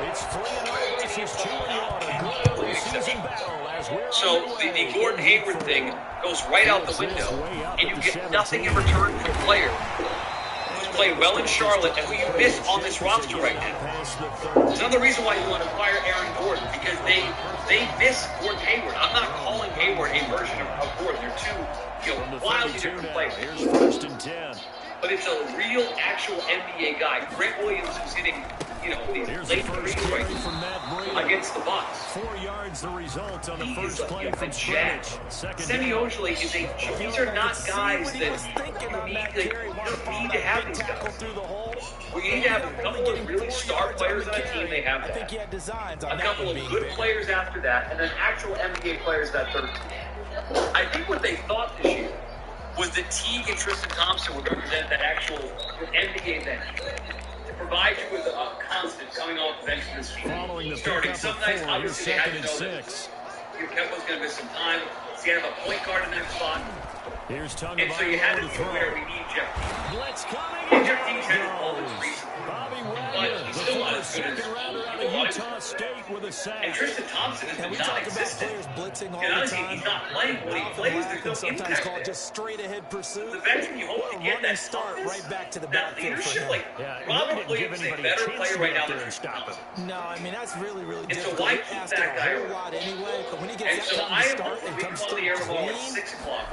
It's 3-0 versus 2-1. A good early season battle as we're So the Gordon Hayward thing goes right out the window, and you get nothing in return for a player who's played well in Charlotte and who you miss on this roster right now. It's another reason why you want to acquire Aaron Gordon, because they miss Gordon Hayward. I'm not calling Hayward a version of Gordon. They're two wildly different players. Here's 1st and 10. But it's a real, actual NBA guy. Grant Williams is hitting, these late threes right now against the Bucks. 4 yards the result on the He first is play from jack. scrimmage. Semi Ojeleye is these are not guys that you need to have these guys. Well, you need to have a couple of really star players on a team. They have that. A couple of good players after that, and then actual NBA players that third team. I think what they thought this year was that Teague and Tristan Thompson would represent that actual NBA bench to provide you with a constant coming off the bench for this team. Starting some nights, obviously, they had to know that Kemba's going to miss some time. So you have a point guard in that spot. And so you had to do where we need Jeff Teague. And Jeff Teague's had it all this recently. But he's still not as good as Utah State with a sack. And Tristan Thompson has been non-existent. And honestly, he's not playing. When he plays, there's no impact there. Just straight ahead pursuit. The veteran, you hope to get that start right back to the that leadership. Like, Robert Williams is a better player right now than Tristan Thompson. No, I mean, that's really, really and difficult. So why keep that guy around? Anyway, but when he gets and so I am hoping on the air ball at 6 o'clock.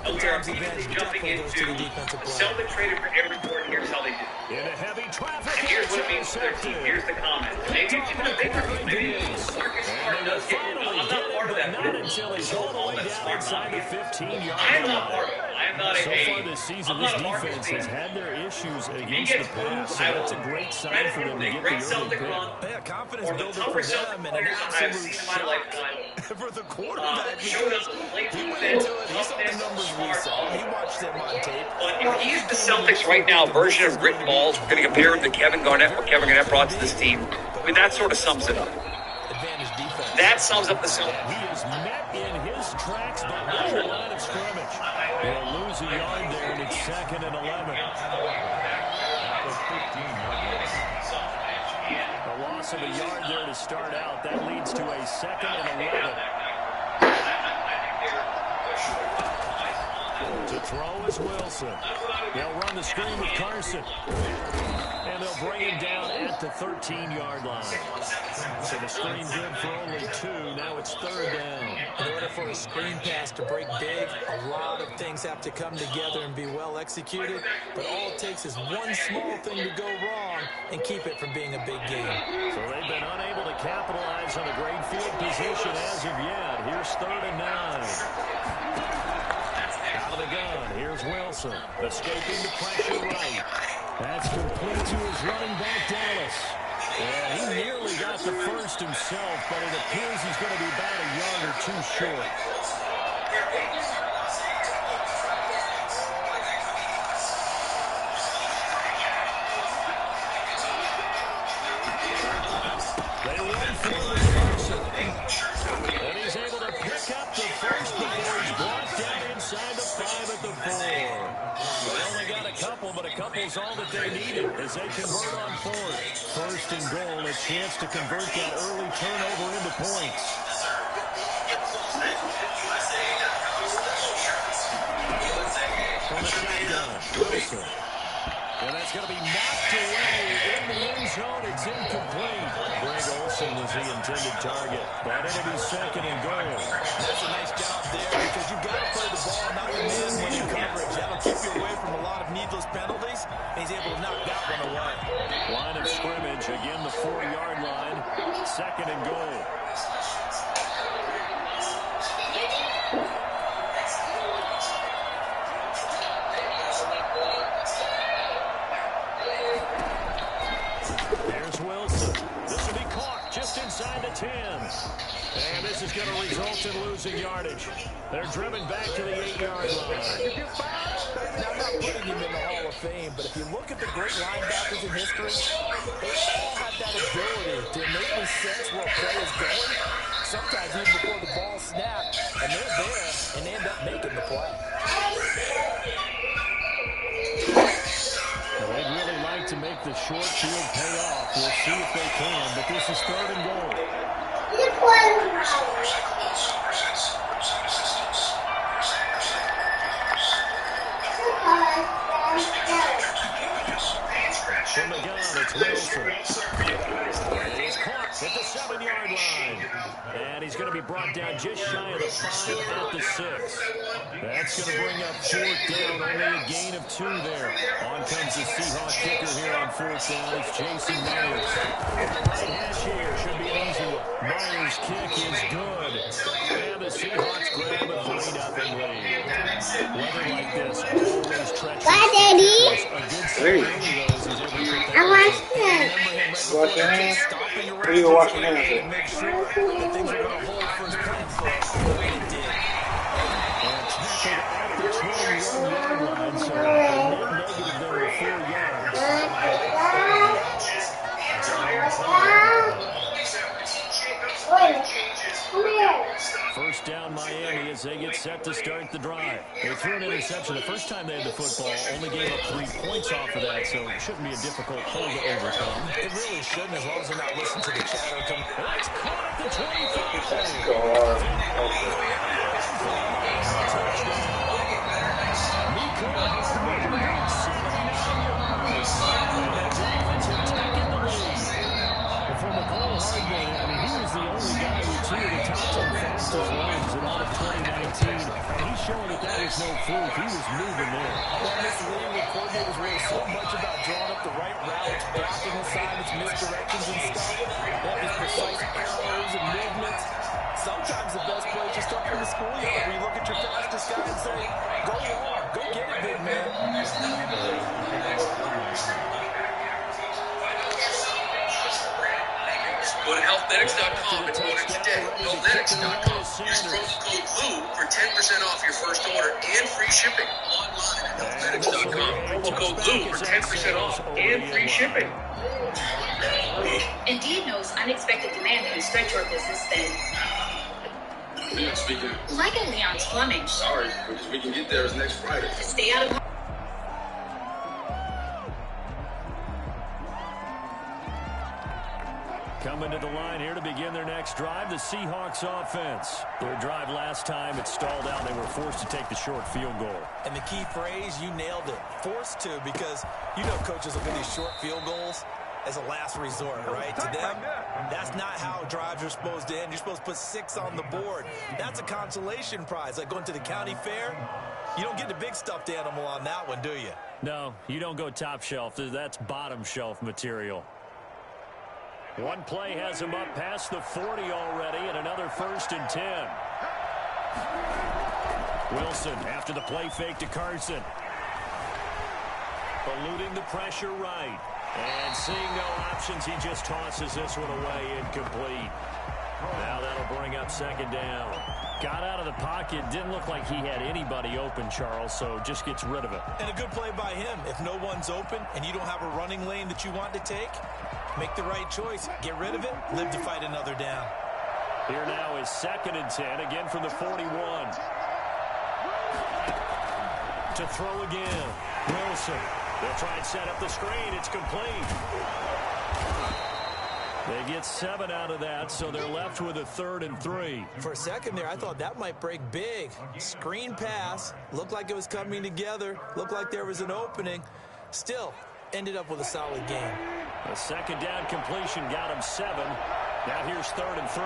And we are immediately jumping into the Celtic traded for Aaron Gordon. Here's how they did it. In a heavy traffic. And here's what it means for their team. Here's the comment. Maybe Marcus Smart does get it. I'm not part of that. Not until he's all the way down inside the 15-yard line. I am not part of it. I am not so far this season, this defense has had their issues against the pass. So that's a great sign for them to get the early pick. Yeah, confidence or the builder tougher for Celtic them, and players an I've absolute seen in my lifetime. For the quarterback, showed up late he to went it. into it. He saw the numbers we saw. He watched them on tape. But if he's the Celtics right now version of Rick Balls, we're going to compare him to Kevin Garnett, what Kevin Garnett brought to this team. I mean, that sort of sums it up. Advantage defense. That sums up the Celtics. He is met in his tracks behind the line of scrimmage. They'll lose a yard there, and it's 2nd and 11. A loss of a yard there to start out. That leads to a 2nd and 11. To throw is Wilson. They'll run the screen with Carson. And they'll bring him down at the 13-yard line. So the screen good for only 2. Now it's 3rd down. In order for a screen pass to break big, a lot of things have to come together and be well executed. But all it takes is one small thing to go wrong and keep it from being a big game. So they've been unable to capitalize on a great field position as of yet. Here's 3rd and 9. Out of the gun, here's Wilson. Escaping the pressure right. That's complete to his running back, Dallas. Yeah, he nearly got the first himself, but it appears he's going to be about a yard or 2 short. They run forward Carson. And he's able to pick up the first before he's brought down inside the 5 at the 4. They only got a couple, but a couple's all that they needed as they convert on 4th. 1st and goal, a chance to convert that early turnover into points. From the shotgun, Wilson. And that's going to be knocked away in the end zone. It's incomplete. Greg Olsen was the intended target, but it'll be 2nd and goal. That's a nice job there because you've got to play the ball, not the man when in coverage. That'll keep you away from a lot of needless penalties, and he's able to knock that one away. Line of scrimmage, again the 4-yard line. 2nd and goal. There's Wilson. This will be caught just inside the 10. And this is going to result in losing yardage. They're driven back to the 8-yard line. Now, I'm not putting him in the Hall of Fame, but if you look at the great linebackers in history, they all have that ability to innately sense where a play is going, sometimes even before the ball snapped, and they're there, and they end up making the play. Well, they'd really like to make the short field pay off? We'll see if they can, but this is 3rd and goal. From the gun, it's Wilson. And he's caught at the 7-yard line. And he's going to be brought down just shy of the 5 at the 6. That's going to bring up 4th down, only a gain of 2 there. On comes the Seahawks kicker here on 4th down. It's Jason Myers. Right hash here should be an easy one. Myers' kick is good. And the Seahawks grab a 3-0 lead. Weather like this always treacherous. Bye, Daddy. I want to. Wash your hands. Where you wash your hands at? Make sure that things are going to hold for his plant foot. It did. And tackled at the 21-yard line, so negative there at 4 yards. First down Miami as they get set to start the drive. They threw an interception the first time they had the football, only gave up 3 points off of that, so it shouldn't be a difficult hole to overcome. It really shouldn't, as long as they're not listening to the chatter. That's caught at the 2019. He's showing that that was no fluke. He was moving there. Well, Mr. William, the coordinators worry so much about drawing up the right route, blocking assignments, misdirections and stuff. That is precise arrows and movements. Sometimes the best play is just up in the schoolyard where you look at your fastest guy and say, go long, go get it, big man. Go to healthnetics.com and order today. Healthnetics.com. Use promo code LOU for 10% off your first order and free shipping online at healthnetics.com. Promo code LOU for 10% off and free shipping. Indeed knows unexpected demand can stretch your business thin. Leon speaking. Like at Leon's Plumbing. Sorry, because we can get there is next Friday. Stay out of... Coming to the line here to begin their next drive, the Seahawks offense. Their drive last time, it stalled out. They were forced to take the short field goal. And the key phrase, you nailed it. Forced to, because you know coaches look at these short field goals as a last resort, right? To them, that's not how drives are supposed to end. You're supposed to put 6 on the board. That's a consolation prize, like going to the county fair. You don't get the big stuffed animal on that one, do you? No, you don't go top shelf. That's bottom shelf material. One play has him up past the 40 already, and another 1st and 10. Wilson after the play fake to Carson. Eluding the pressure right. And seeing no options, he just tosses this one away, incomplete. Now that'll bring up 2nd down. Got out of the pocket. Didn't look like he had anybody open, Charles, so just gets rid of it. And a good play by him. If no one's open and you don't have a running lane that you want to take, make the right choice. Get rid of it. Live to fight another down. Here now is 2nd and 10, again from the 41. To throw again. Wilson. They'll try and set up the screen. It's complete. They get 7 out of that, so they're left with a 3rd and 3. For a second there, I thought that might break big. Screen pass. Looked like it was coming together. Looked like there was an opening. Still, ended up with a solid game. A 2nd down completion got him 7. Now here's 3rd and 3.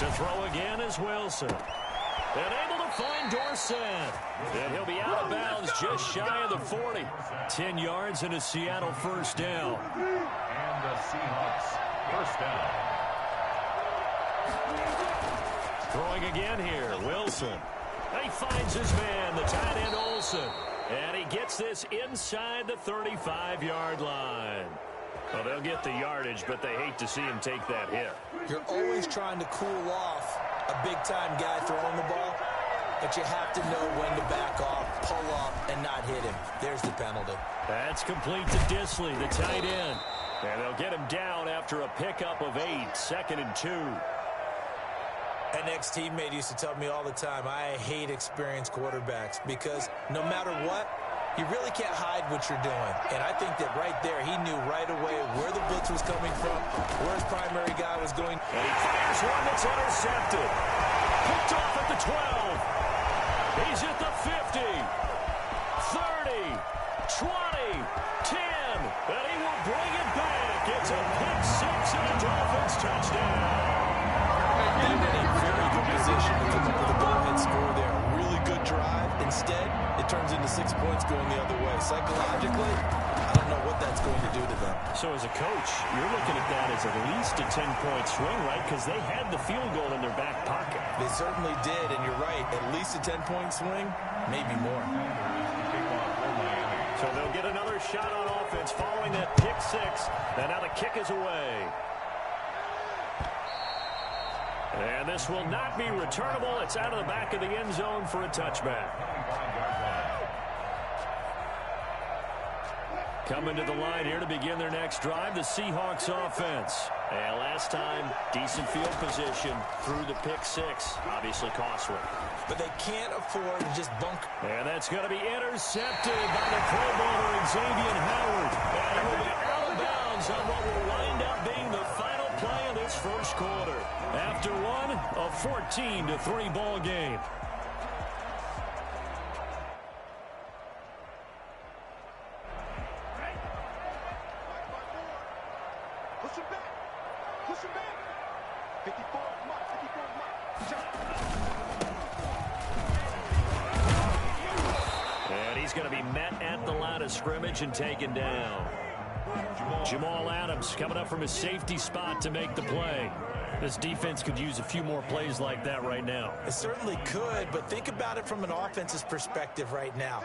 To throw again is Wilson. And able to find Dorsett. And he'll be out of bounds just shy of the 40. 10 yards and a Seattle 1st down. And the Seahawks 1st down. Throwing again here, Wilson. He finds his man, the tight end Olsen. And he gets this inside the 35-yard line. Well, they'll get the yardage, but they hate to see him take that hit. You're always trying to cool off a big-time guy throwing the ball, but you have to know when to back off, pull up, and not hit him. There's the penalty. That's complete to Disley, the tight end. And they'll get him down after a pickup of 8, 2nd and 2. An ex-teammate used to tell me all the time, I hate experienced quarterbacks because no matter what, You really can't hide what you're doing. And I think that right there, he knew right away where the blitz was coming from, where his primary guy was going. And he fires one that's intercepted. Picked off at the 12. He's at the 50. 30. 20. 10. And he will bring it back. It's a pick six and a Dolphins touchdown. They've been in very good position to come up with a go-ahead score there. A really good drive. Instead, it turns into 6 points going the other way. Psychologically, I don't know what that's going to do to them. So as a coach, you're looking at that as at least a 10-point swing, right? Because they had the field goal in their back pocket. They certainly did, and you're right. At least a 10-point swing, maybe more. So they'll get another shot on offense following that pick six. And now the kick is away. And this will not be returnable. It's out of the back of the end zone for a touchback. Coming to the line here to begin their next drive, the Seahawks offense. And last time, decent field position through the pick six. Obviously costly. But they can't afford to just bunk. And that's going to be intercepted by the Pro Bowler Xavier Howard. And it will be out of bounds on what will wind up being the final play of this first quarter. After one, a 14-3 ball game. Push him back. Push him back. 54 mark. 54 mark. And he's going to be met at the line of scrimmage and taken down. Jamal Adams coming up from his safety spot to make the play. This defense could use a few more plays like that right now. It certainly could, but think about it from an offense's perspective right now.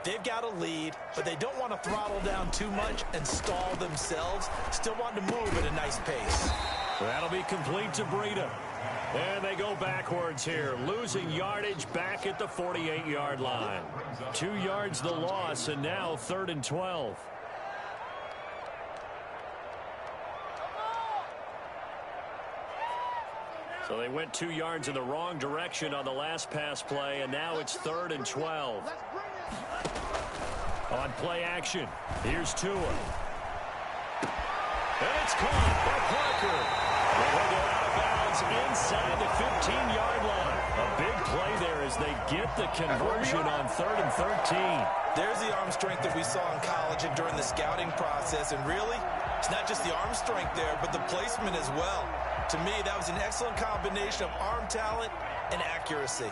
They've got a lead, but they don't want to throttle down too much and stall themselves. Still want to move at a nice pace. That'll be complete to Breida. And they go backwards here, losing yardage back at the 48-yard line. 2 yards the loss, and now 3rd and 12. So they went 2 yards in the wrong direction on the last pass play, and now it's 3rd and 12. On play action, here's Tua. And it's caught by Parker. They will go out of bounds inside the 15-yard line. A big play there as they get the conversion on 3rd and 13. There's the arm strength that we saw in college and during the scouting process. And really, it's not just the arm strength there, but the placement as well. To me, that was an excellent combination of arm talent and accuracy.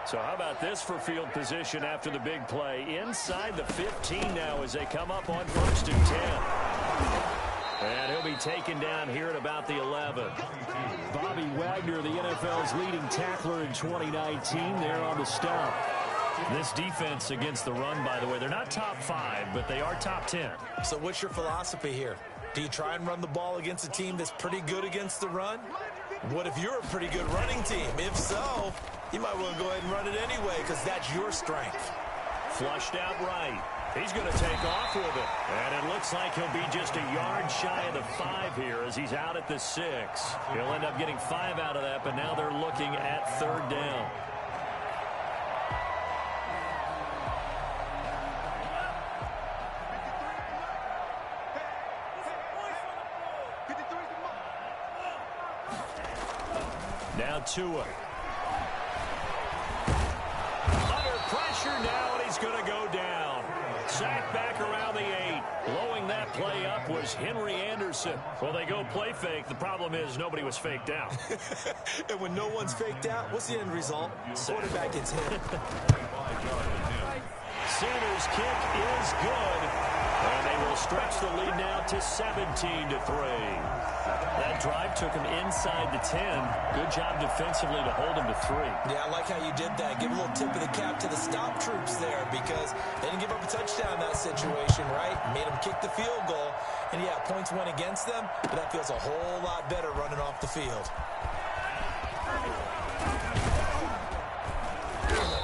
So how about this for field position after the big play? Inside the 15 now as they come up on 1st and 10. And he'll be taken down here at about the 11. Bobby Wagner, the NFL's leading tackler in 2019, there on the stop. This defense against the run, by the way, they're not top 5, but they are top 10. So what's your philosophy here? Do you try and run the ball against a team that's pretty good against the run? What if you're a pretty good running team? If so, you might want to go ahead and run it anyway because that's your strength. Flushed out right. He's going to take off with it. And it looks like he'll be just a yard shy of the 5 here as he's out at the 6. He'll end up getting 5 out of that, but now they're looking at 3rd down. Now Tua. Under pressure now, and he's going to go down. Sacked back around the 8. Blowing that play up was Henry Anderson. Well, they go play fake. The problem is nobody was faked out. And when no one's faked out, what's the end result? Quarterback gets hit. Sanders' kick is good. And they will stretch the lead now to 17-3. That drive took him inside the 10. Good job defensively to hold him to 3. Yeah, I like how you did that. Give a little tip of the cap to the stop troops there because they didn't give up a touchdown in that situation, right? Made them kick the field goal. And, yeah, points went against them, but that feels a whole lot better running off the field.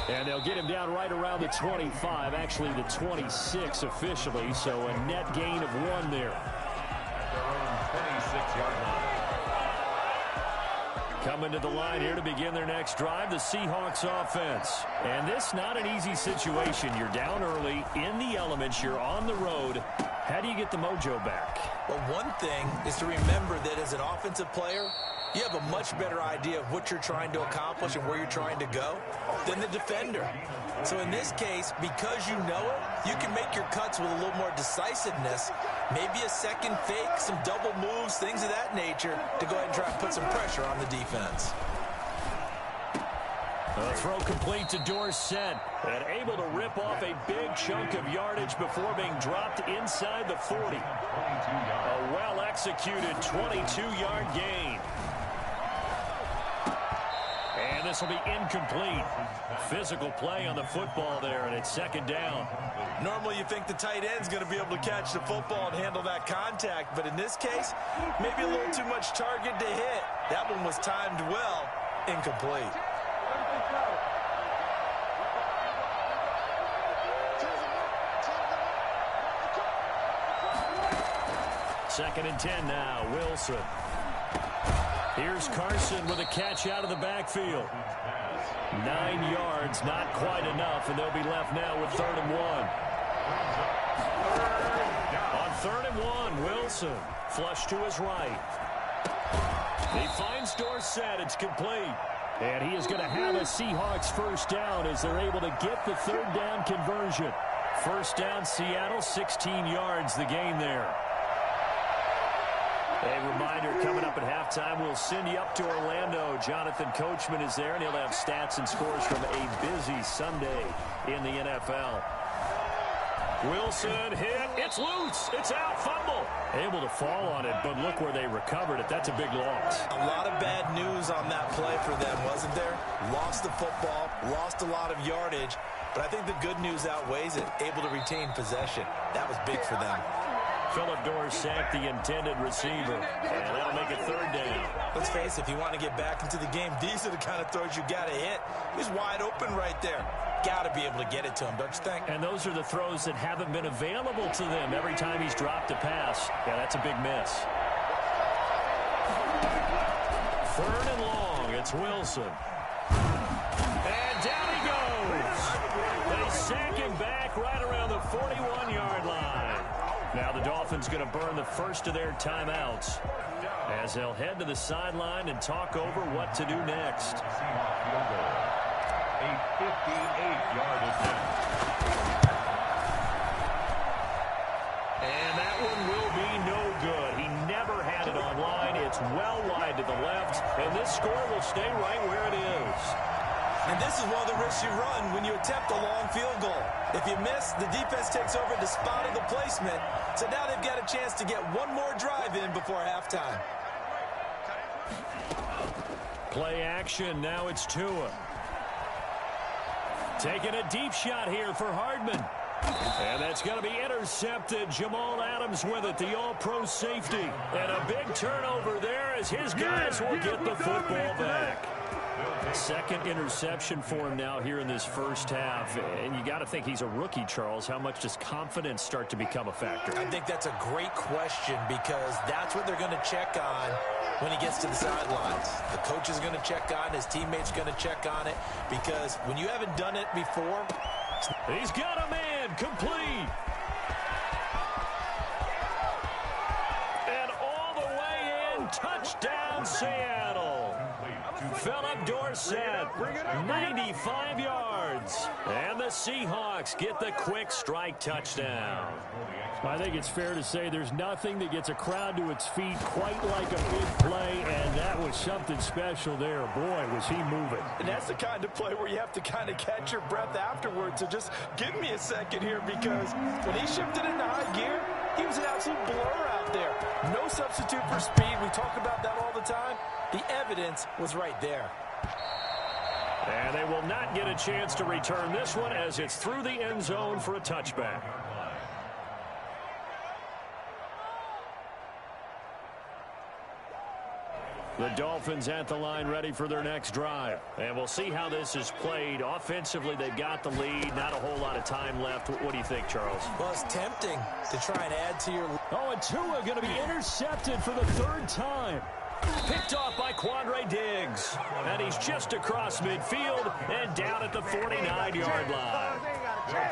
And they'll get him down right around the 25, actually the 26 officially, so a net gain of 1 there. Coming to the line here to begin their next drive, the Seahawks offense. And this not an easy situation. You're down early, in the elements, you're on the road. How do you get the mojo back? Well, one thing is to remember that as an offensive player, you have a much better idea of what you're trying to accomplish and where you're trying to go than the defender. So in this case, because you know it, you can make your cuts with a little more decisiveness, maybe a second fake, some double moves, things of that nature, to go ahead and try and put some pressure on the defense. A throw complete to Dorsett, and able to rip off a big chunk of yardage before being dropped inside the 40. A well-executed 22-yard gain. And this will be incomplete. Physical play on the football there, and it's second down. Normally you think the tight end's going to be able to catch the football and handle that contact, but in this case, maybe a little too much target to hit. That one was timed well, incomplete. Second and 10 now, Wilson. Here's Carson with a catch out of the backfield. 9 yards, not quite enough, and they'll be left now with 3rd and 1. On 3rd and 1, Wilson, flush to his right. He finds Dorsett, it's complete. And he is going to have a Seahawks first down as they're able to get the 3rd down conversion. First down, Seattle, 16 yards the gain there. A reminder, coming up at halftime, we'll send you up to Orlando. Jonathan Coachman is there, and he'll have stats and scores from a busy Sunday in the NFL. Wilson hit. It's loose. It's out. Fumble. Able to fall on it, but look where they recovered it. That's a big loss. A lot of bad news on that play for them, wasn't there? Lost the football, lost a lot of yardage, but I think the good news outweighs it. Able to retain possession. That was big for them. Philip Dorsett, the intended receiver. And that'll make it 3rd down. Let's face it, if you want to get back into the game, these are the kind of throws you got to hit. He's wide open right there. Got to be able to get it to him, don't you think? And those are the throws that haven't been available to them every time he's dropped a pass. Yeah, that's a big miss. 3rd and long, it's Wilson. And down he goes. They sack him back right around the 41-yard line. Now the Dolphins going to burn the first of their timeouts as they'll head to the sideline and talk over what to do next. A 58-yard attempt. And that one will be no good. He never had it on line. It's well wide to the left, and this score will stay right where it is. And this is one of the risks you run when you attempt a long field goal. If you miss, the defense takes over the spot of the placement. So now they've got a chance to get one more drive in before halftime. Play action. Now it's Tua. Taking a deep shot here for Hardman. And that's going to be intercepted. Jamal Adams with it, the all-pro safety. And a big turnover there as his guys will get the football back. Second interception for him now here in this first half. And you got to think he's a rookie, Charles. How much does confidence start to become a factor? I think that's a great question because that's what they're going to check on when he gets to the sidelines. The coach is going to check on, his teammates going to check on it because when you haven't done it before. He's got a man complete. And all the way in, touchdown Seattle. Philip Dorsett, 95 yards. And the Seahawks get the quick strike touchdown. I think it's fair to say there's nothing that gets a crowd to its feet quite like a big play, and that was something special there. Boy, was he moving. And that's the kind of play where you have to kind of catch your breath afterwards. So just give me a second here because when he shifted into high gear, he was an absolute blur out there. No substitute for speed. We talk about that all the time. The evidence was right there. And they will not get a chance to return this one as it's through the end zone for a touchback. The Dolphins at the line ready for their next drive. And we'll see how this is played. Offensively, they've got the lead. Not a whole lot of time left. What do you think, Charles? Well, it's tempting to try and add to your... Oh, and Tua going to be intercepted for the 3rd time. Picked off by Quandre Diggs. And he's just across midfield and down at the 49-yard line.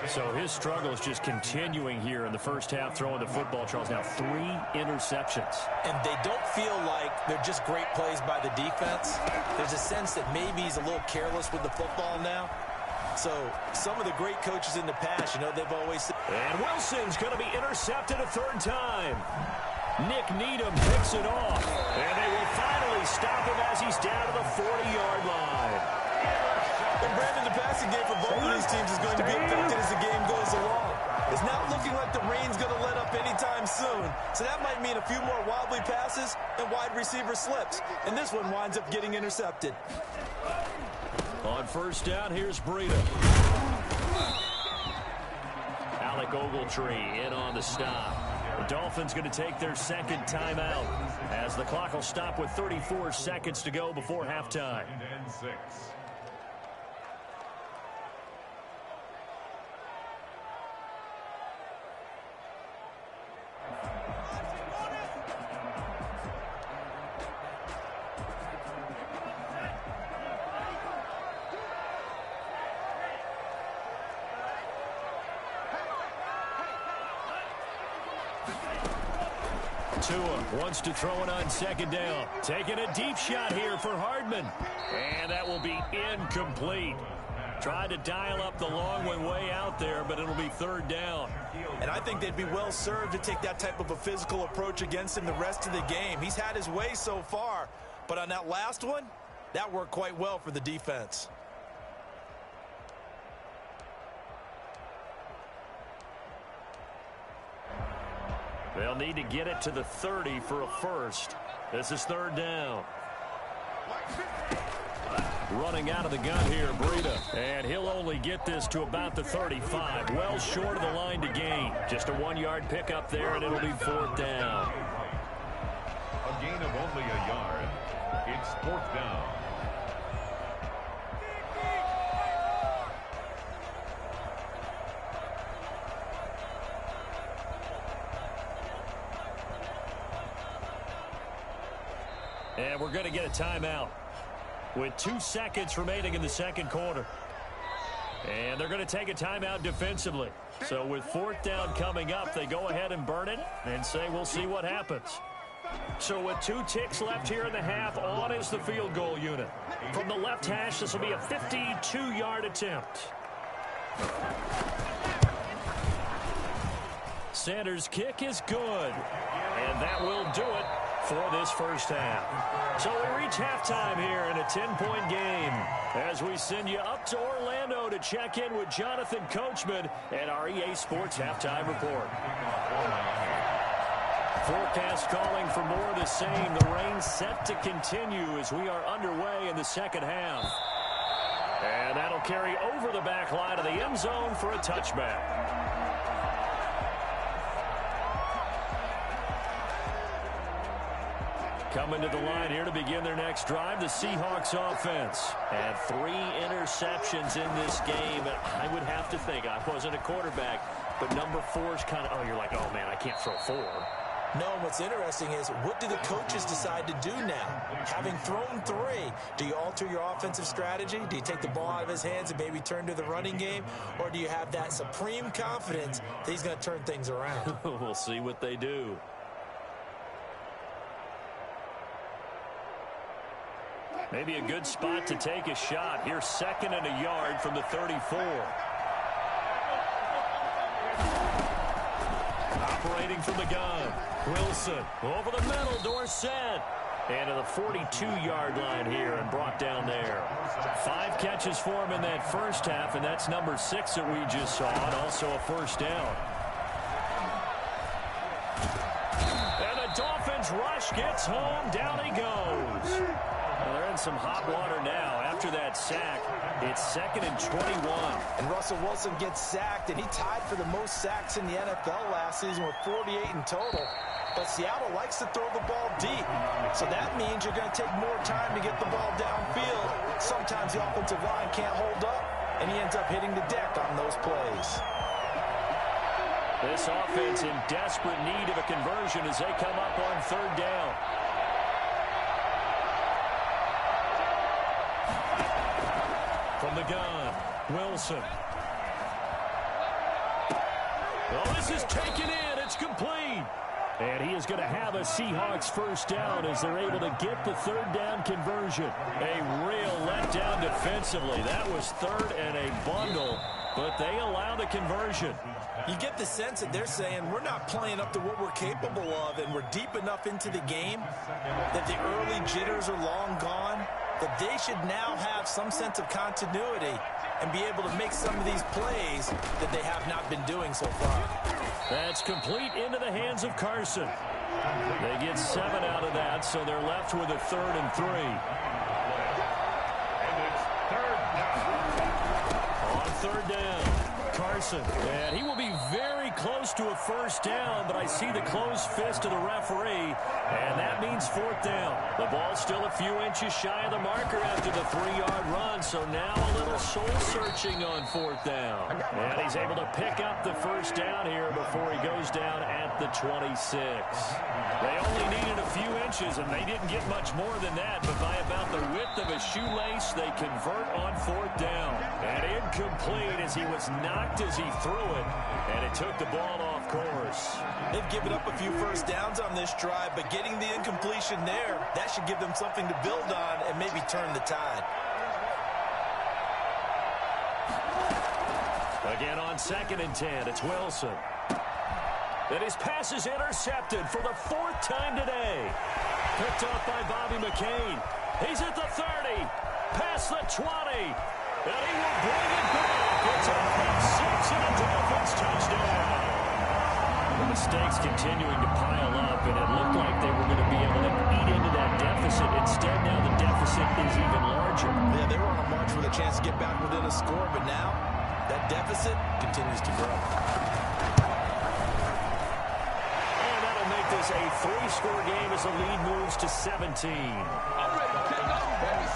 So his struggle is just continuing here in the first half, throwing the football. Charles, now 3 interceptions. And they don't feel like they're just great plays by the defense. There's a sense that maybe he's a little careless with the football now. So some of the great coaches in the past, you know, they've always said. And Wilson's going to be intercepted a 3rd time. Nick Needham picks it off. And they will finally stop him as he's down to the 40-yard line. And Brandon, the passing game for both of these teams is going to be affected as the game goes along. It's not looking like the rain's going to let up anytime soon. So that might mean a few more wobbly passes and wide receiver slips. And this one winds up getting intercepted. On 1st down, here's Breida. Alec Ogletree in on the stop. The Dolphins going to take their 2nd timeout as the clock will stop with 34 seconds to go before halftime. And 6. Tua wants to throw it on 2nd down. Taking a deep shot here for Hardman. And that will be incomplete. Tried to dial up the long one way out there, but it'll be 3rd down. And I think they'd be well served to take that type of a physical approach against him the rest of the game. He's had his way so far, but on that last one, that worked quite well for the defense. They'll need to get it to the 30 for a first. This is 3rd down. Running out of the gun here, Breida. And he'll only get this to about the 35. Well short of the line to gain. Just a 1-yard pickup there, and it'll be 4th down. A gain of only a yard. It's 4th down. And we're going to get a timeout with 2 seconds remaining in the 2nd quarter. And they're going to take a timeout defensively. So with 4th down coming up, they go ahead and burn it and say we'll see what happens. So with 2 ticks left here in the half, on is the field goal unit. From the left hash, this will be a 52-yard attempt. Sanders' kick is good. And that will do it for this first half. So we reach halftime here in a 10-point game as we send you up to Orlando to check in with Jonathan Coachman and our EA Sports Halftime Report. Forecast calling for more of the same. The rain set to continue as we are underway in the 2nd half. And that'll carry over the back line of the end zone for a touchback. Coming to the line here to begin their next drive, the Seahawks offense. And 3 interceptions in this game. I would have to think, I wasn't a quarterback, but number 4 is kind of, oh, you're like, oh, man, I can't throw 4. No, what's interesting is, what do the coaches decide to do now? Having thrown 3, do you alter your offensive strategy? Do you take the ball out of his hands and maybe turn to the running game? Or do you have that supreme confidence that he's going to turn things around? We'll see what they do. Maybe a good spot to take a shot. Here's 2nd and a yard from the 34. Operating from the gun. Wilson over the middle. Dorsett. And to the 42-yard line here and brought down there. 5 catches for him in that first half, and that's number 6 that we just saw, and also a first down. And the Dolphins rush gets home. Down he goes. Well, they're in some hot water now. After that sack, it's 2nd and 21. And Russell Wilson gets sacked, and he tied for the most sacks in the NFL last season with 48 in total. But Seattle likes to throw the ball deep. So that means you're going to take more time to get the ball downfield. Sometimes the offensive line can't hold up, and he ends up hitting the deck on those plays. This offense in desperate need of a conversion as they come up on 3rd down. gun, Wilson. Well, this is taken in. It's complete. And he is going to have a Seahawks first down as they're able to get the third down conversion. A real letdown defensively. That was third and a bundle, but they allow the conversion. You get the sense that they're saying we're not playing up to what we're capable of, and we're deep enough into the game that the early jitters are long gone, that they should now have some sense of continuity and be able to make some of these plays that they have not been doing so far. That's complete into the hands of Carson. They get 7 out of that, so they're left with a 3rd and 3. And it's third down. On 3rd down, Carson. And he will be very close to a first down, but I see the closed fist of the referee, and that means 4th down. The ball's still a few inches shy of the marker after the 3-yard run, so now a little soul-searching on 4th down. And he's able to pick up the first down here before he goes down at the 26. They only needed a few inches, and they didn't get much more than that, but by about the width of a shoelace, they convert on 4th down. And incomplete as he was knocked as he threw it, and it took the ball off course. They've given up a few first downs on this drive, but getting the incompletion there, that should give them something to build on and maybe turn the tide. Again on 2nd and 10, it's Wilson. And his pass is intercepted for the 4th time today. Picked off by Bobby McCain. He's at the 30, past the 20, and he will bring it back. It's a pick 6 and a Dolphins touchdown. The mistakes continuing to pile up, and it looked like they were going to be able to eat into that deficit. Instead, now the deficit is even larger. Yeah, they were on a march with a chance to get back within a score, but now that deficit continues to grow. And that'll make this a 3-score game as the lead moves to 17. I'm ready to pick up.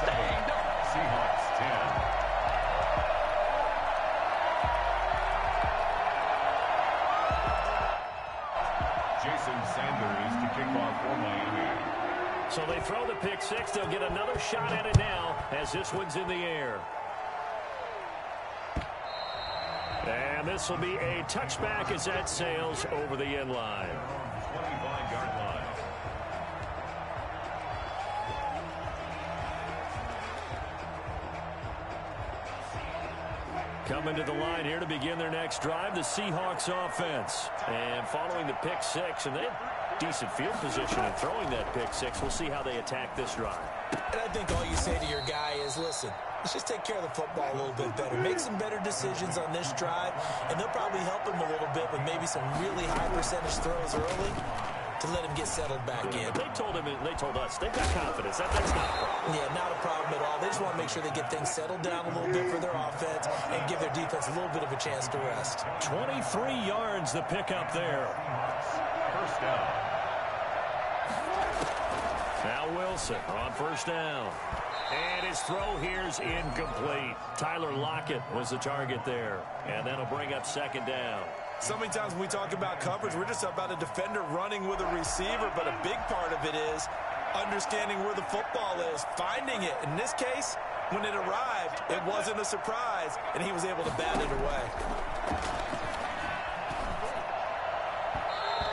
Stand up. Seahawks 10. Jason Sanders to kick off for Miami. So they throw the pick 6. They'll get another shot at it now as this one's in the air. And this will be a touchback as that sails over the end line. 25-yard line. Coming to the line here to begin their next drive, the Seahawks offense. And following the pick 6, and they have decent field position in throwing that pick 6. We'll see how they attack this drive. And I think all you say to your guy is, listen, let's just take care of the football a little bit better. Make some better decisions on this drive, and they'll probably help him a little bit with maybe some really high percentage throws early to let him get settled back in. They told us they've got confidence. That's not a problem. Yeah, not a problem at all. They just want to make sure they get things settled down a little bit for their offense and give their defense a little bit of a chance to rest. 23 yards the pickup there. First down. Now Wilson on first down. And his throw here's incomplete. Tyler Lockett was the target there. And that'll bring up 2nd down. So many times when we talk about coverage, we're just about a defender running with a receiver, but a big part of it is understanding where the football is, finding it. In this case, when it arrived, it wasn't a surprise, and he was able to bat it away.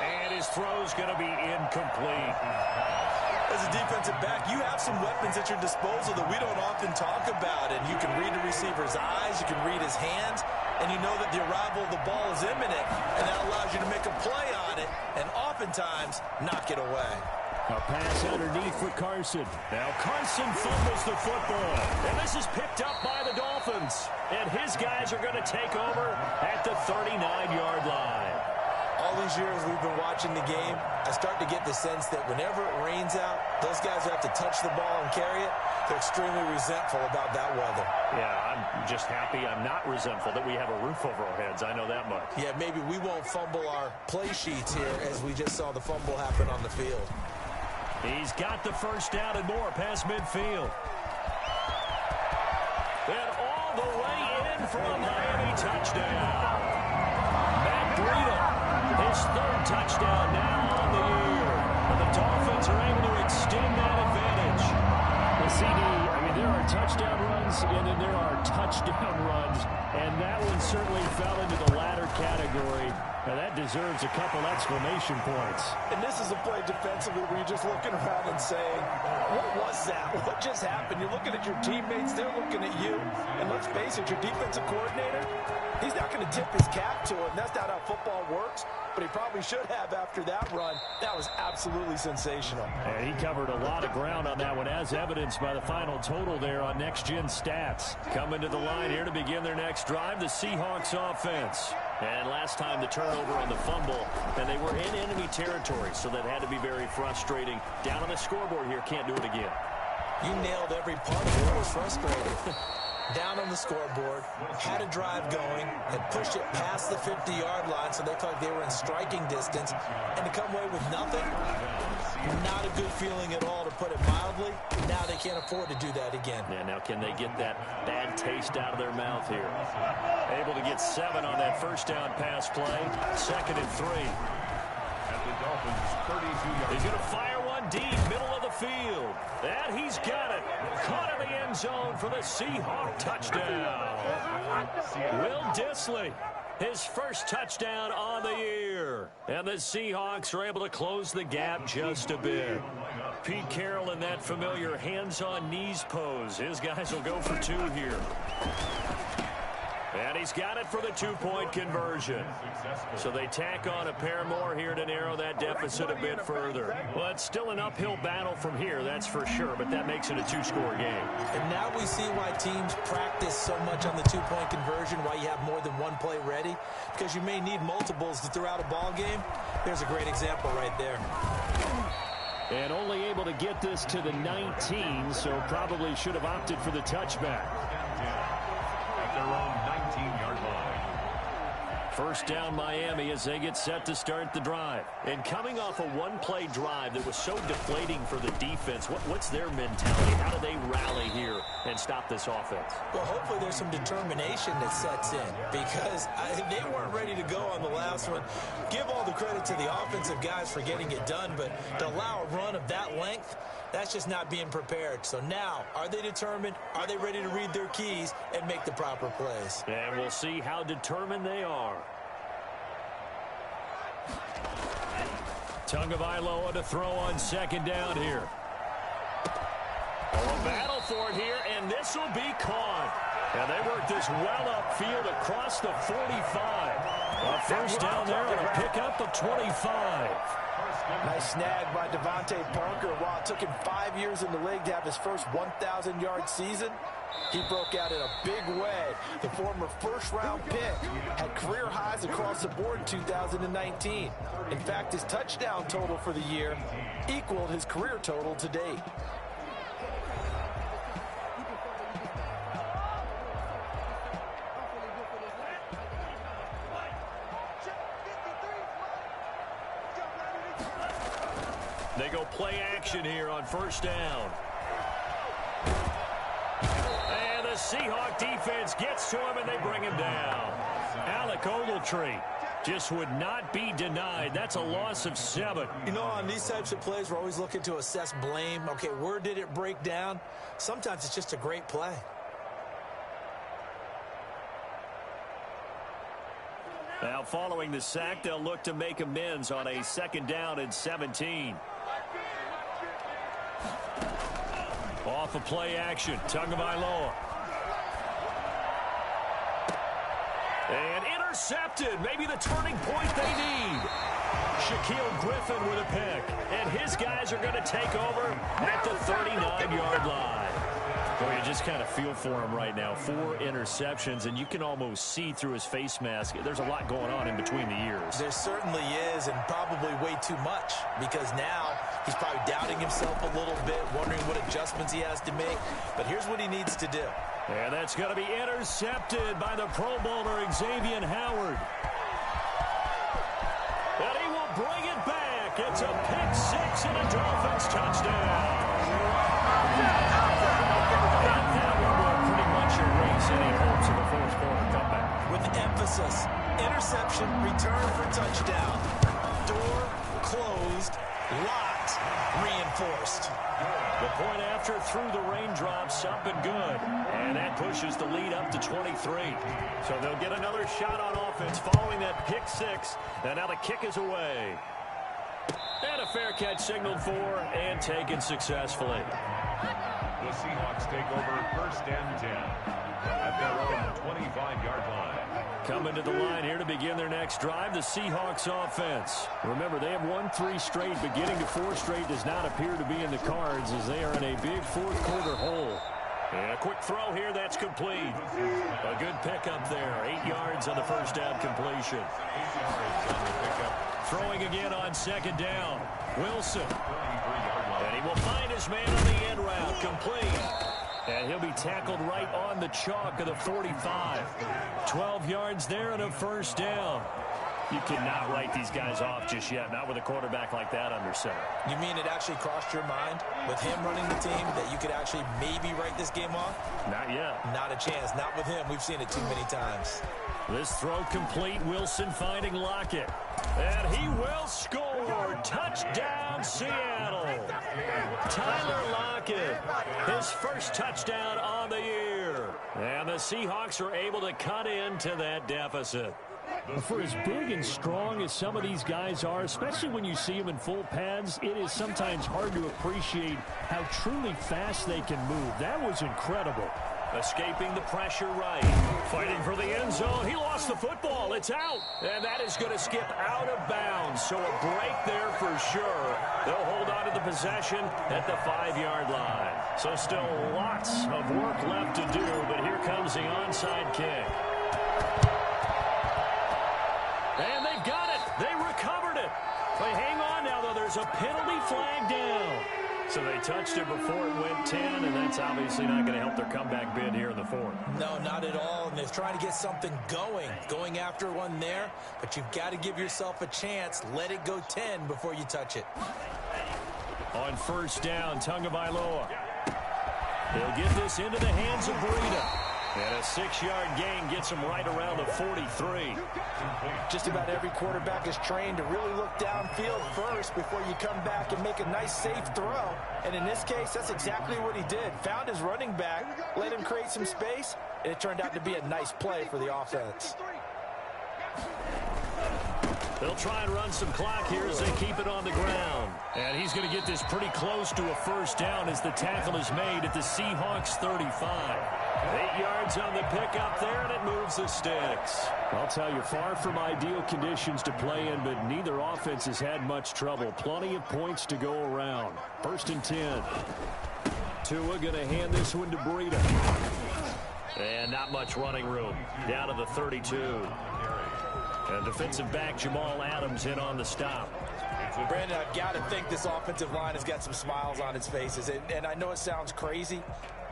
And his throw's going to be incomplete. As a defensive back, you have some weapons at your disposal that we don't often talk about, and you can read the receiver's eyes, you can read his hands, and you know that the arrival of the ball is imminent, and that allows you to make a play on it and oftentimes knock it away. A pass underneath for Carson. Now Carson fumbles the football, and this is picked up by the Dolphins, and his guys are going to take over at the 39-yard line. All these years we've been watching the game, I start to get the sense that whenever it rains out, those guys who have to touch the ball and carry it, they're extremely resentful about that weather. Yeah, I'm just happy I'm not resentful that we have a roof over our heads. I know that much. Yeah, maybe we won't fumble our play sheets here as we just saw the fumble happen on the field. He's got the first down and more past midfield. And all the way in for a Miami touchdown. Matt Breida, his 3rd touchdown now on the year. And the Dolphins are able to extend that advantage. The CD, I mean, there are touchdown runs runs, and then there are touchdown runs, and that one certainly fell into the latter category. Now, that deserves a couple exclamation points. And this is a play defensively where you're just looking around and saying, what was that? What just happened? You're looking at your teammates. They're looking at you. And let's face it, your defensive coordinator, he's not going to tip his cap to it. That's not how football works. But he probably should have after that run. That was absolutely sensational. And he covered a lot of ground on that one, as evidenced by the final total there on Next Gen Stats. Coming to the line here to begin their next drive, the Seahawks offense. And last time the turnover on the fumble, and they were in enemy territory, so that had to be very frustrating. Down on the scoreboard here, can't do it again. You nailed every part of it. It was frustrating. Down on the scoreboard, had a drive going, and pushed it past the 50-yard line so they felt like they were in striking distance, and to come away with nothing, not a good feeling at all, to put it mildly. Now they can't afford to do that again. Yeah, now can they get that bad taste out of their mouth here? Able to get 7 on that first down pass play. 2nd and 3. At the Dolphins' 32-yard. He's going to fire one deep, middle of the field. And he's got it. Caught in the end zone for the Seahawk touchdown. Will Dissly, his first touchdown on the year. And the Seahawks are able to close the gap just a bit. Pete Carroll in that familiar hands-on-knees pose. His guys will go for 2 here. And he's got it for the 2-point conversion. So they tack on a pair more here to narrow that deficit a bit further. Well, it's still an uphill battle from here, that's for sure, but that makes it a 2-score game. And now we see why teams practice so much on the 2-point conversion, why you have more than one play ready, because you may need multiples to throw out a ball game. There's a great example right there. And only able to get this to the 19, so probably should have opted for the touchback. At their own 19-yard line. First down Miami as they get set to start the drive. And coming off a one-play drive that was so deflating for the defense, what's their mentality? How do they rally here and stop this offense? Well, hopefully there's some determination that sets in, because they weren't ready to go on the last one. Give all the credit to the offensive guys for getting it done, but to allow a run of that length, that's just not being prepared. So now, are they determined? Are they ready to read their keys and make the proper plays? And we'll see how determined they are. Tagovailoa to throw on 2nd down here. A battle for it here, and this will be caught. And they work this well upfield across the 45. A first down there and a pickup of 25. Nice snag by Devontae Parker. While it took him 5 years in the league to have his first 1,000-yard season, he broke out in a big way. The former first-round pick had career highs across the board in 2019. In fact, his touchdown total for the year equaled his career total to date. They go play action here on first down. And the Seahawk defense gets to him, and they bring him down. Alec Ogletree just would not be denied. That's a loss of 7. You know, on these types of plays, we're always looking to assess blame. Okay, where did it break down? Sometimes it's just a great play. Now, following the sack, they'll look to make amends on a 2nd down and 17. Off of play action, Tagovailoa. And intercepted, maybe the turning point they need. Shaquille Griffin with a pick, and his guys are going to take over at the 39-yard line. Boy, you just kind of feel for him right now. 4 interceptions, and you can almost see through his face mask. There's a lot going on in between the ears. There certainly is, and probably way too much, because now he's probably doubting himself a little bit, wondering what adjustments he has to make. But here's what he needs to do. And that's going to be intercepted by the Pro Bowler Xavier Howard. And he will bring it back. It's a pick 6 and a Dolphins touchdown. That one will pretty much erase any hopes of a fourth-quarter comeback. With emphasis, interception, return for touchdown. Door closed, locked. reinforced. The point after through the raindrops, up and good. And that pushes the lead up to 23. So they'll get another shot on offense following that pick six. And now the kick is away. And a fair catch signaled for and taken successfully. The Seahawks take over first and 10 at their own 25-yard line. Coming to the line here to begin their next drive, the Seahawks offense. Remember, they have won 3 straight, but getting to 4 straight does not appear to be in the cards as they are in a big fourth-quarter hole. And a quick throw here, that's complete. A good pickup there, 8 yards on the first down completion. 8 yards on the pickup. Throwing again on second down. Wilson. And he will find his man on the end route, complete. And he'll be tackled right on the chalk of the 45. 12 yards there and a first down. You cannot write these guys off just yet, not with a quarterback like that under center. You mean it actually crossed your mind with him running the team that you could actually maybe write this game off? Not yet. Not a chance. Not with him. We've seen it too many times. This throw complete. Wilson finding Lockett. And he will score. Touchdown, Seattle. Tyler Lockett, his first touchdown on the year. And the Seahawks are able to cut into that deficit. For as big and strong as some of these guys are, especially when you see them in full pads, it is sometimes hard to appreciate how truly fast they can move. That was incredible. Escaping the pressure right. Fighting for the end zone. He lost the football. It's out. And that is going to skip out of bounds. So a break there for sure. They'll hold on to the possession at the 5-yard line. So still lots of work left to do, but here comes the onside kick. And they've got it. They recovered it. But hang on now, though. There's a penalty flag down. So they touched it before it went 10, and that's obviously not going to help their comeback bid here in the fourth. No, not at all. And they're trying to get something going after one there. But you've got to give yourself a chance. Let it go 10 before you touch it. On first down, Tagovailoa. He'll get this into the hands of Breida. And a 6-yard gain gets him right around the 43. Just about every quarterback is trained to really look downfield first before you come back and make a nice, safe throw. And in this case, that's exactly what he did. Found his running back, let him create some space, and it turned out to be a nice play for the offense. They'll try and run some clock here as they keep it on the ground. And he's going to get this pretty close to a first down as the tackle is made at the Seahawks 35. 8 yards on the pickup there, and it moves the sticks. I'll tell you, far from ideal conditions to play in, but neither offense has had much trouble. Plenty of points to go around. First and 10. Tua going to hand this one to Breida. And not much running room. Down to the 32. And defensive back Jamal Adams in on the stop. Brandon, I've got to think this offensive line has got some smiles on its faces. And I know it sounds crazy,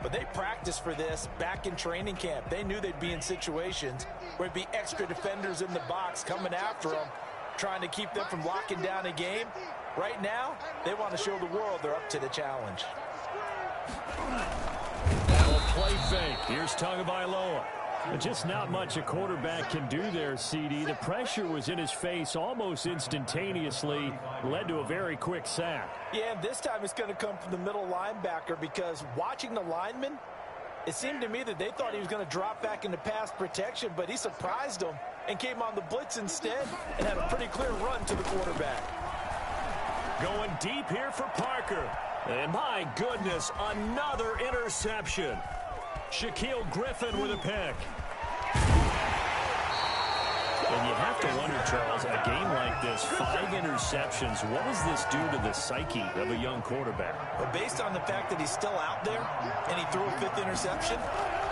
but they practiced for this back in training camp. They knew they'd be in situations where there'd be extra defenders in the box coming after them, trying to keep them from locking down a game. Right now, they want to show the world they're up to the challenge. That'll play fake. Here's Tagovailoa. Just not much a quarterback can do there, CD. The pressure was in his face almost instantaneously, led to a very quick sack. Yeah, and this time it's going to come from the middle linebacker because watching the lineman, it seemed to me that they thought he was going to drop back into pass protection, but he surprised them and came on the blitz instead and had a pretty clear run to the quarterback. Going deep here for Parker. And my goodness, another interception. Shaquille Griffin with a pick. And you have to wonder, Charles, a game like this, 5 interceptions, what does this do to the psyche of a young quarterback? But based on the fact that he's still out there and he threw a 5th interception,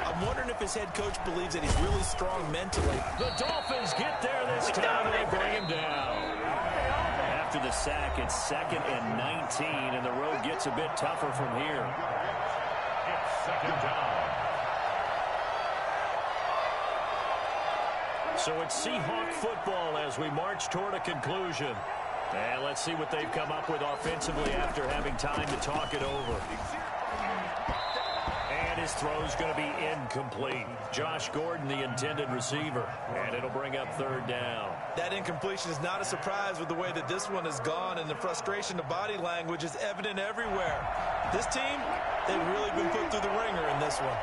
I'm wondering if his head coach believes that he's really strong mentally. The Dolphins get there this time and they bring him down. After the sack, it's 2nd and 19, and the road gets a bit tougher from here. It's 2nd down. So it's Seahawk football as we march toward a conclusion. And let's see what they've come up with offensively after having time to talk it over. And And his throw is going to be incomplete. Josh Gordon, the intended receiver. And it'll bring up third down. That incompletion is not a surprise with the way that this one has gone, and the frustration of body language is evident everywhere. This team, they've really been put through the ringer in this one.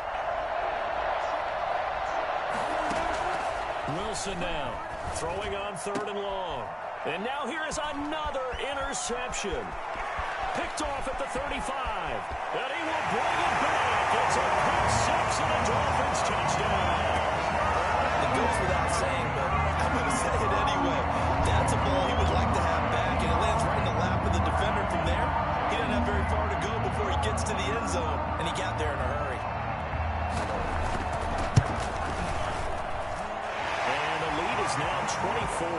Wilson now throwing on third and long. And now here is another interception. Picked off at the 35. And he will bring it back. It's a pick six and a Dolphins touchdown. It goes without saying, but I'm going to say it anyway. That's a ball he would like to have back, and it lands right in the lap of the defender from there. He doesn't have very far to go before he gets to the end zone, and he got there in a hurry. And the lead is now 24.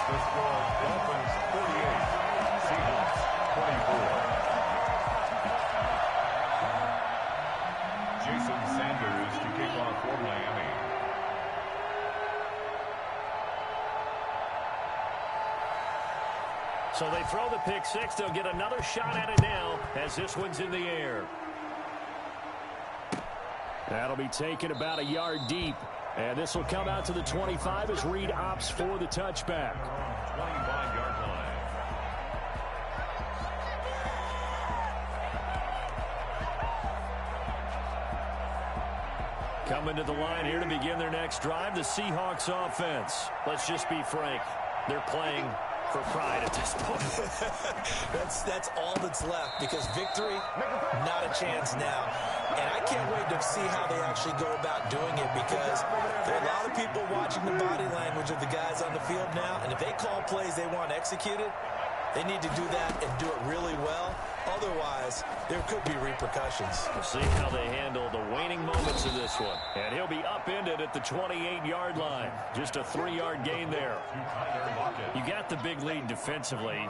The score, Dolphins 48, Seahawks 24. Jason Sanders to kick off for Miami. So they throw the pick six. They'll get another shot at it now as this one's in the air. That'll be taken about a yard deep. And this will come out to the 25 as Reed opts for the touchback. 25-yard line. Coming to the line here to begin their next drive, the Seahawks offense. Let's just be frank. They're playing for pride at this point. That's all that's left, because victory, not a chance now. And I can't wait to see how they actually go about doing it, because there are a lot of people watching the body language of the guys on the field now, and if they call plays they want executed, they need to do that and do it really well. Otherwise, there could be repercussions. We'll see how they handle the waning moments of this one. And he'll be upended at the 28-yard line. Just a 3-yard gain there. You got the big lead defensively.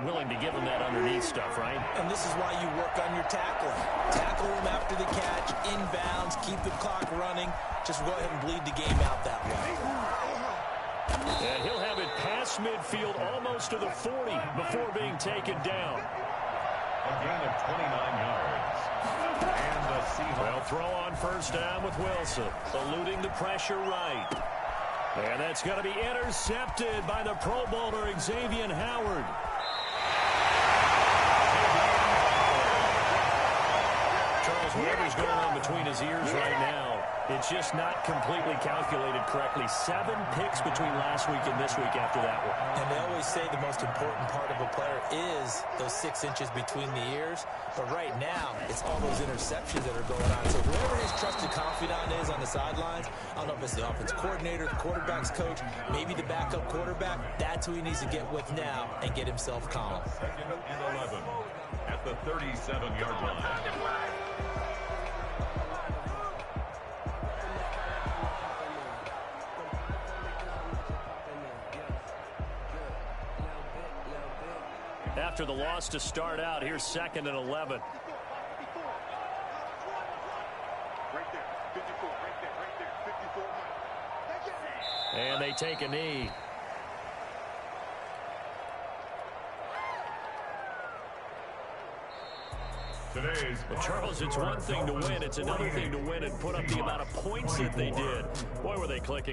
Willing to give them that underneath stuff, right? And this is why you work on your tackling. Tackle them after the catch, inbounds, keep the clock running. Just go ahead and bleed the game out that way. And he'll have it past midfield almost to the 40 before being taken down. A gain of 29 yards. And the Seahawks. Well, throw on first down with Wilson, eluding the pressure right. And that's going to be intercepted by the Pro Bowler Xavier Howard. Charles, whatever's going on between his ears right now, it's just not completely calculated correctly. 7 picks between last week and this week after that one. And they always say the most important part of a player is those 6 inches between the ears. But right now, it's all those interceptions that are going on. So whoever his trusted confidant is on the sidelines, I don't know if it's the offense coordinator, the quarterback's coach, maybe the backup quarterback, that's who he needs to get with now and get himself calm. 2nd and 11 at the 37-yard line. After the loss to start out, here's 2nd and 11. Right there, 54, right there, 54. And they take a knee. Well, Charles, it's one thing to win. It's another thing to win and put up the amount of points that they did. Boy, were they clicking.